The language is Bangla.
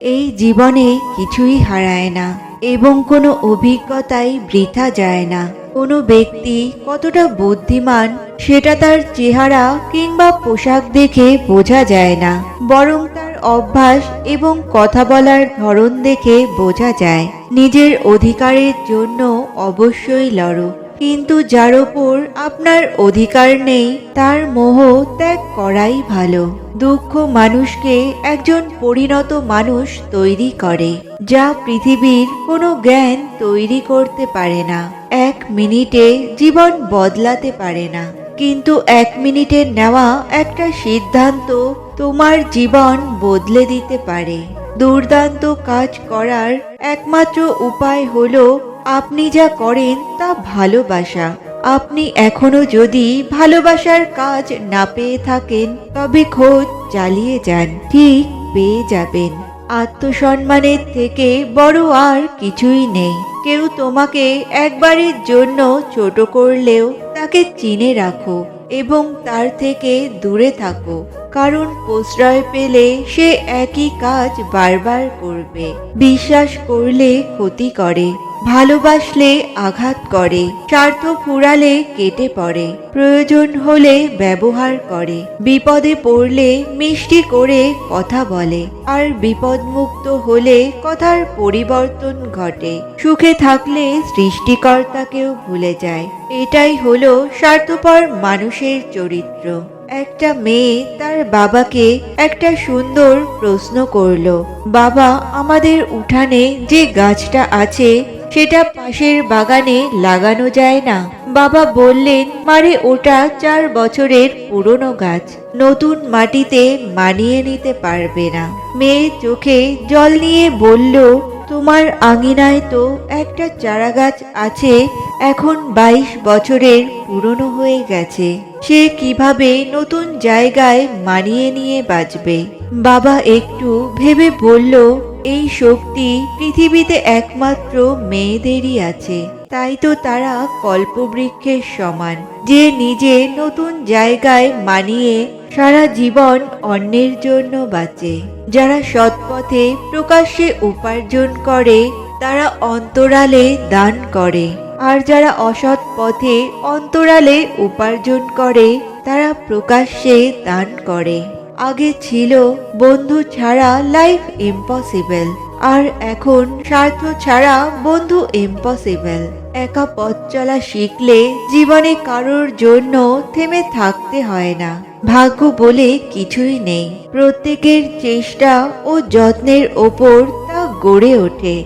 এই জীবনে কিছুই হারায় না এবং কোনো অভিজ্ঞতাই বৃথা যায় না। কোনো ব্যক্তি কতটা বুদ্ধিমান সেটা তার চেহারা কিংবা পোশাক দেখে বোঝা যায় না, বরং তার অভ্যাস এবং কথা বলার ধরন দেখে বোঝা যায়। নিজের অধিকারের জন্য অবশ্যই লড়ো, কিন্তু যার ওপর আপনার অধিকার নেই তার মোহ ত্যাগ করাই ভালো। দুঃখ মানুষকে একজন পরিণত মানুষ তৈরি করে, যা পৃথিবীর কোনো জ্ঞান তৈরি করতে পারে না। 1 মিনিটে জীবন বদলাতে পারে না, কিন্তু 1 মিনিটের নেওয়া একটা সিদ্ধান্ত তোমার জীবন বদলে দিতে পারে। দুর্দান্ত কাজ করার একমাত্র উপায় হলো আপনি যা করেন তা ভালোবাসা। আপনি এখনো যদি ভালোবাসার কাজ না পেয়ে থাকেন তবে খোঁজ চালিয়ে যান, ঠিক পেয়ে যাবেন। আত্মসম্মানের থেকে বড় আর কিছুই নেই। কেউ তোমাকে একবারের জন্য ছোট করলেও তাকে চিনে রাখো এবং তার থেকে দূরে থাকো, কারণ প্রশ্রয় পেলে সে একই কাজ বারবার করবে। বিশ্বাস করলে ক্ষতি করে, ভালোবাসলে আঘাত করে, স্বার্থ ফুরালে কেটে পড়ে, প্রয়োজন হলে ব্যবহার করে, বিপদে পড়লে মিষ্টি করে কথা বলে, আর বিপদমুক্ত হলে কথার পরিবর্তন ঘটে। সুখে থাকলে সৃষ্টিকর্তাকেও ভুলে যায়। এটাই হলো স্বার্থপর মানুষের চরিত্র। একটা মেয়ে তার বাবাকে একটা সুন্দর প্রশ্ন করলো, বাবা, আমাদের উঠানে যে গাছটা আছে সেটা পাশের বাগানে লাগানো যায় না? বাবা বললেন, মারে, ওটা 4 বছরের পুরনো গাছ, নতুন মাটিতে মানিয়ে নিতে পারবে না। মেয়ে চোখে জল নিয়ে বলল, তোমার আঙিনায় তো একটা চারা গাছ আছে, এখন 22 বছরের পুরনো হয়ে গেছে, সে কিভাবে নতুন জায়গায় মানিয়ে নিয়ে বাঁচবে? বাবা একটু ভেবে বলল, এই শক্তি পৃথিবীতে একমাত্র মেয়েদেরই আছে। তাই তো তারা কল্পবৃক্ষের সমান, যে নিজে নতুন জায়গায় মানিয়ে সারা জীবন অন্যের জন্য বাঁচে। যারা সৎপথে প্রকাশ্যে উপার্জন করে তারা অন্তরালে দান করে, আর যারা অসৎ পথে অন্তরালে উপার্জন করে তারা প্রকাশ্যে দান করে। আগে ছিল বন্ধু ছাড়া লাইফ ইম্পসিবল, আর এখন স্বার্থ ছাড়া বন্ধু ইম্পসিবল। একা পথ চলা শিখলে জীবনে কারোর জন্য থেমে থাকতে হয় না। ভাগ্য বলে কিছুই নেই, প্রত্যেকের চেষ্টা ও যত্নের ওপর তা গড়ে ওঠে।